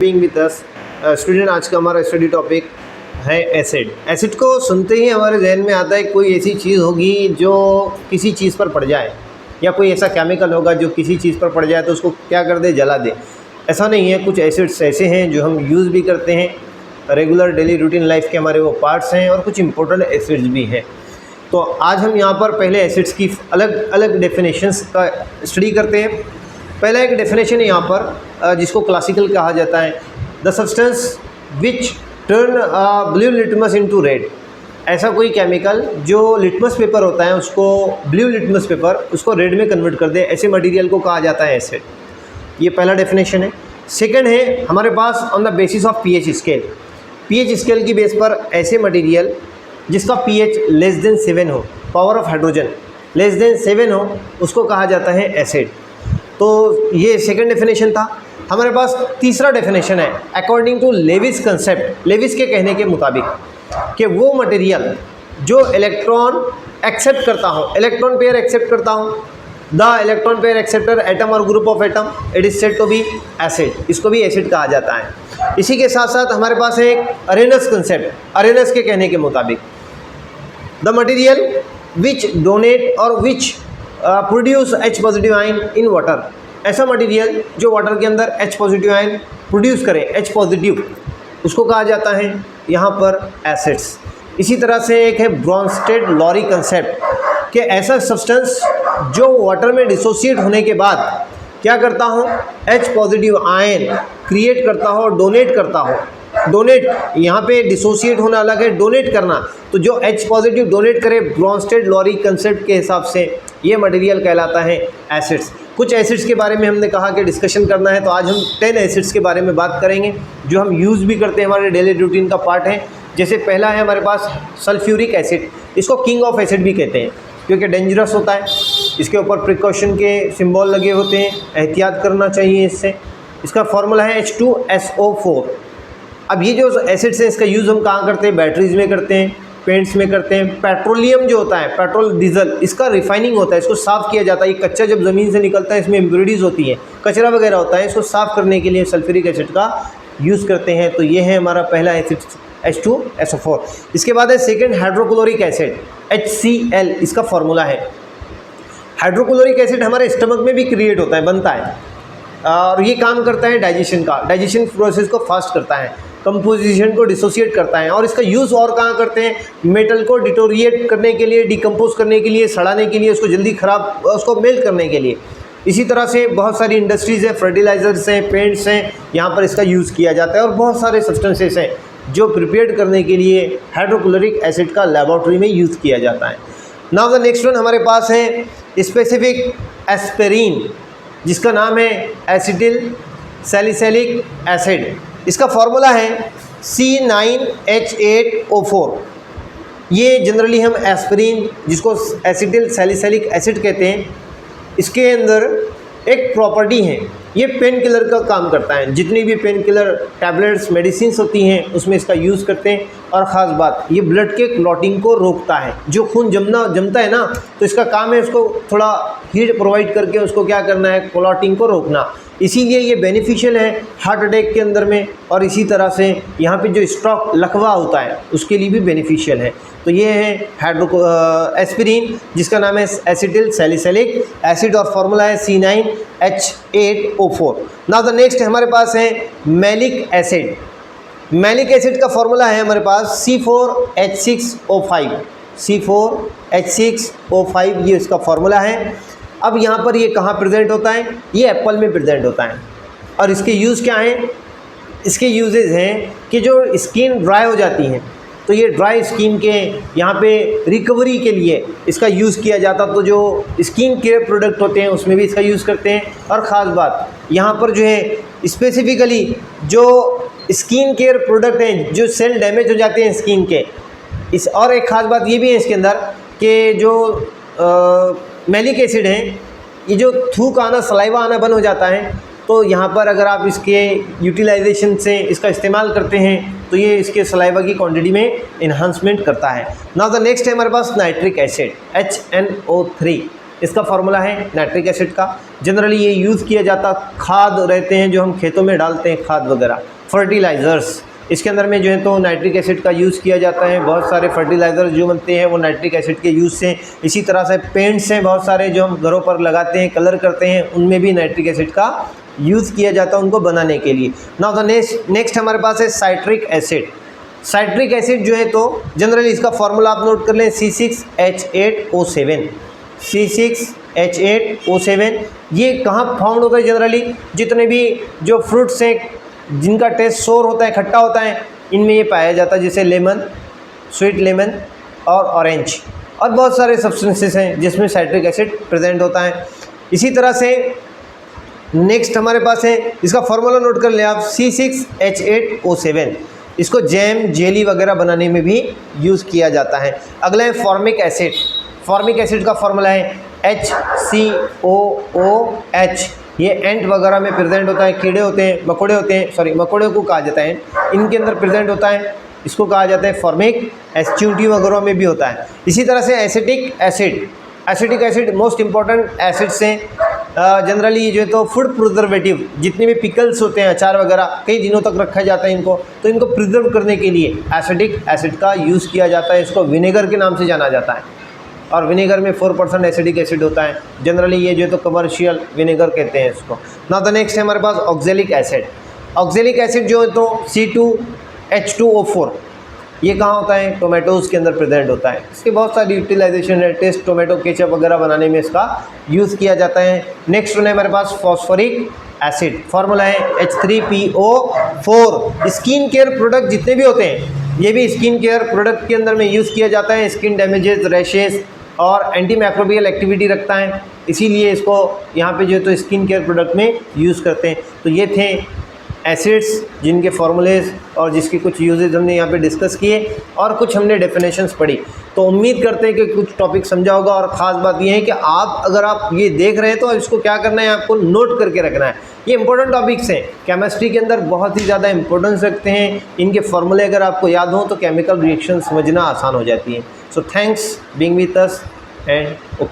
Being with us student, आज का हमारा स्टडी टॉपिक है एसिड। एसिड को सुनते ही हमारे जहन में आता है कोई ऐसी चीज़ होगी जो किसी चीज़ पर पड़ जाए, या कोई ऐसा केमिकल होगा जो किसी चीज़ पर पड़ जाए तो उसको क्या कर दे, जला दे। ऐसा नहीं है। कुछ एसिड्स ऐसे हैं जो हम यूज़ भी करते हैं, रेगुलर डेली रूटीन लाइफ के हमारे वो पार्ट्स हैं, और कुछ इंपॉर्टेंट एसिड्स भी हैं। तो आज हम यहाँ पर पहले एसिड्स की अलग अलग डेफिनेशंस का स्टडी करते हैं। पहला एक डेफिनेशन है यहाँ पर जिसको क्लासिकल कहा जाता है, the substance which turn blue litmus into red. ऐसा कोई केमिकल जो लिटमस पेपर होता है उसको, ब्लू लिटमस पेपर, उसको रेड में कन्वर्ट कर दे, ऐसे मटेरियल को कहा जाता है एसिड। ये पहला डेफिनेशन है। सेकंड है हमारे pass on the basis of pH scale. PH scale की बेस पर ऐसे मटेरियल जिसका पीएच लेस देन 7 हो, power of hydrogen less than 7 हो, उसको कहा जाता है एसिड। तो ये सेकंड डेफिनेशन था। हमारे पास तीसरा डेफिनेशन है according to Lewis concept. Lewis के कहने के मुताबिक कि वो मटेरियल जो इलेक्ट्रॉन एक्सेप्ट करता हो, इलेक्ट्रॉन पेयर एक्सेप्ट करता हो, the electron pair acceptor atom और group of atom, it is said to be acid. इसको भी एसिड कहा जाता है। इसी के साथ साथ हमारे पास है एक अरेनस कंसेप्ट। अरेनस के कहने के मुताबिक द मटेरियल विच डोनेट और which produce H positive ion in water. ऐसा मटेरियल जो वाटर के अंदर H पॉजिटिव आयन प्रोड्यूस करे, H पॉजिटिव, उसको कहा जाता है यहाँ पर एसिड्स। इसी तरह से एक है ब्रॉन्स्टेड-लॉरी कंसेप्ट कि ऐसा सब्सटेंस जो वाटर में डिसोसिएट होने के बाद क्या करता हो, H पॉजिटिव आयन क्रिएट करता हो, डोनेट करता हो। डोनेट, यहाँ पे डिसोसिएट होना अलग है, डोनेट करना। तो जो H पॉजिटिव डोनेट करे, ब्रॉन्स्टेड-लॉरी कंसेप्ट के हिसाब से ये मटेरियल कहलाता है एसिड्स। कुछ एसिड्स के बारे में हमने कहा कि डिस्कशन करना है, तो आज हम 10 एसिड्स के बारे में बात करेंगे जो हम यूज़ भी करते हैं, हमारे डेली रूटीन का पार्ट है। जैसे पहला है हमारे पास सल्फ्यूरिक एसिड। इसको किंग ऑफ एसिड भी कहते हैं क्योंकि डेंजरस होता है। इसके ऊपर प्रिकॉशन के सिंबल लगे होते हैं, एहतियात करना चाहिए इससे। इसका फॉर्मूला है H2SO4। अब ये जो एसिड्स हैं इसका यूज़ हम कहाँ करते हैं, बैटरीज में करते हैं, पेंट्स में करते हैं। पेट्रोलियम जो होता है, पेट्रोल डीजल, इसका रिफाइनिंग होता है, इसको साफ़ किया जाता है। ये कच्चा जब ज़मीन से निकलता है इसमें इम्प्योरिटीज़ होती है, कचरा वगैरह होता है, इसको साफ़ करने के लिए सल्फ्यूरिक एसिड का यूज़ करते हैं। तो ये है हमारा पहला एसिड H2SO4। इसके बाद है सेकेंड हाइड्रोक्लोरिक एसिड HCl। इसका फॉर्मूला है। हाइड्रोक्लोरिक एसिड हमारे स्टमक में भी क्रिएट होता है, बनता है, और ये काम करता है डाइजेशन का, डाइजेशन प्रोसेस को फास्ट करता है, कंपोजिशन को डिसोसिएट करता है। और इसका यूज़ और कहाँ करते हैं, मेटल को डिटोरिएट करने के लिए, डिकम्पोज करने के लिए, सड़ाने के लिए, उसको जल्दी ख़राब, उसको मेल्ट करने के लिए। इसी तरह से बहुत सारी इंडस्ट्रीज़ हैं, फर्टिलाइज़र्स हैं, पेंट्स हैं, यहाँ पर इसका यूज़ किया जाता है। और बहुत सारे सब्सटेंसेस हैं जो प्रिपेयर करने के लिए हाइड्रोक्लोरिक एसिड का लेबोरेटरी में यूज़ किया जाता है। नाउ द नेक्स्ट वन हमारे पास है स्पेसिफिक एस्पिरिन, जिसका नाम है एसिटिल सैलिसिलिक एसिड। इसका फॉर्मूला है C9H8O4। ये जनरली हम एस्पिरिन, जिसको एसिटिल सैलिसिलिक एसिड कहते हैं, इसके अंदर एक प्रॉपर्टी है, ये पेन किलर का काम करता है। जितनी भी पेन किलर टैबलेट्स, मेडिसिन होती हैं उसमें इसका यूज़ करते हैं। और ख़ास बात, ये ब्लड के क्लॉटिंग को रोकता है। जो खून जमता है ना, तो इसका काम है उसको थोड़ा हीट प्रोवाइड करके उसको क्या करना है, क्लॉटिंग को रोकना। इसीलिए ये बेनिफिशियल है हार्ट अटैक के अंदर में। और इसी तरह से यहाँ पे जो स्ट्रोक, लकवा होता है, उसके लिए भी बेनिफिशियल है। तो ये है एस्पिरिन, जिसका नाम है एसिटिल सैलिसिलिक एसिड, और फार्मूला है C9H8O4। नाउ द नेक्स्ट हमारे पास है मैलिक एसिड। मैलिक एसिड का फॉर्मूला है हमारे पास C4H6O5। C4H6O5 ये इसका फॉर्मूला है। अब यहाँ पर ये कहाँ प्रेजेंट होता है, ये एप्पल में प्रेजेंट होता है। और इसके यूज़ क्या हैं, इसके यूजेस हैं कि जो स्किन ड्राई हो जाती हैं, तो ये ड्राई स्किन के यहाँ पे रिकवरी के लिए इसका यूज़ किया जाता। तो जो स्किन केयर प्रोडक्ट होते हैं उसमें भी इसका यूज़ करते हैं। और ख़ास बात यहाँ पर जो है स्पेसिफिकली जो स्किन केयर प्रोडक्ट हैं, जो सेल डैमेज हो जाते हैं स्किन के, इस और एक ख़ास बात ये भी है इसके अंदर कि जो मैलिक एसिड है, ये जो थूक आना, सलाइवा आना बंद हो जाता है, तो यहाँ पर अगर आप इसके यूटिलाइजेशन से इसका इस्तेमाल करते हैं तो ये इसके सलाइवा की क्वांटिटी में इन्हांसमेंट करता है। नाउ द नेक्स्ट है हमारे पास नाइट्रिक एसिड HNO3। इसका फार्मूला है नाइट्रिक एसिड का। जनरली ये यूज़ किया जाता खाद रहते हैं जो हम खेतों में डालते हैं, खाद वगैरह, फर्टिलाइज़र्स, इसके अंदर में जो है तो नाइट्रिक एसिड का यूज़ किया जाता है। बहुत सारे फर्टिलाइज़र्स जो बनते हैं वो नाइट्रिक एसिड के यूज़ से। इसी तरह से पेंट्स हैं बहुत सारे जो हम घरों पर लगाते हैं, कलर करते हैं, उनमें भी नाइट्रिक एसिड का यूज़ किया जाता है उनको बनाने के लिए। नाउ द नेक्स्ट हमारे पास है साइट्रिक एसिड। साइट्रिक एसिड जो है तो जनरली इसका फार्मूला आप नोट कर लें, C6H8O7। C6H8O7 ये कहाँ फाउंड होता है? जनरली जितने भी जो फ्रूट्स हैं जिनका टेस्ट सोर होता है, खट्टा होता है, इनमें ये पाया जाता है, जैसे लेमन, स्वीट लेमन और ऑरेंज, और बहुत सारे सब्सटेंसेस हैं जिसमें साइट्रिक एसिड प्रेजेंट होता है। इसी तरह से नेक्स्ट हमारे पास है, इसका फार्मूला नोट कर लें आप, C6H8O7। इसको जैम, जेली वगैरह बनाने में भी यूज़ किया जाता है। अगला है फॉर्मिक एसिड। फॉर्मिक एसिड का फार्मूला है HCOOH। ये एंट वगैरह में प्रेजेंट होता है, कीड़े होते हैं, मकोड़े होते हैं, सॉरी मकोड़े को कहा जाता है, इनके अंदर प्रेजेंट होता है, इसको कहा जाता है फॉर्मिक। एस्ट्यूटी वगैरह में भी होता है। इसी तरह से acetic acid. Acetic acid most important acids हैं। जनरली जो है तो फूड प्रिजर्वेटिव, जितने भी पिकल्स होते हैं, अचार वगैरह, कई दिनों तक रखा जाता है इनको, तो इनको प्रिजर्व करने के लिए एसिटिक एसिड का यूज़ किया जाता है। इसको विनेगर के नाम से जाना जाता है, और विनेगर में 4% एसिडिक एसिड होता है। जनरली ये जो है तो कमर्शियल विनेगर कहते हैं इसको। नाउ द नेक्स्ट है हमारे पास ऑक्जेलिक एसिड। ऑक्जेलिक एसिड जो है तो C2H2O4। ये कहाँ होता है? टोमेटोज़ के अंदर प्रेजेंट होता है। इसके बहुत सारी यूटिलाइजेशन है, टेस्ट टोमेटो केचप वगैरह बनाने में इसका यूज़ किया जाता है। नेक्स्ट है हमारे पास फॉस्फोरिक एसिड। फार्मूला है H3PO4। स्किन केयर प्रोडक्ट जितने भी होते हैं, ये भी स्किन केयर प्रोडक्ट के अंदर में यूज़ किया जाता है। स्किन डैमेजेस, रैशेस और एंटी माइक्रोबियल एक्टिविटी रखता है, इसीलिए इसको यहाँ पे जो है तो स्किन केयर प्रोडक्ट में यूज़ करते हैं। तो ये थे एसिड्स जिनके फार्मूलेज और जिसके कुछ यूजेज हमने यहाँ पे डिस्कस किए, और कुछ हमने डेफिनेशंस पढ़ी। तो उम्मीद करते हैं कि कुछ टॉपिक समझा होगा। और ख़ास बात ये है कि अगर आप ये देख रहे हैं तो इसको क्या करना है, आपको नोट करके रखना है। ये इंपॉर्टेंट टॉपिक्स हैं, केमिस्ट्री के अंदर बहुत ही ज़्यादा इंपॉर्टेंस रखते हैं। इनके फार्मूले अगर आपको याद हो तो केमिकल रिएक्शन समझना आसान हो जाती है। So thanks being with us and okay.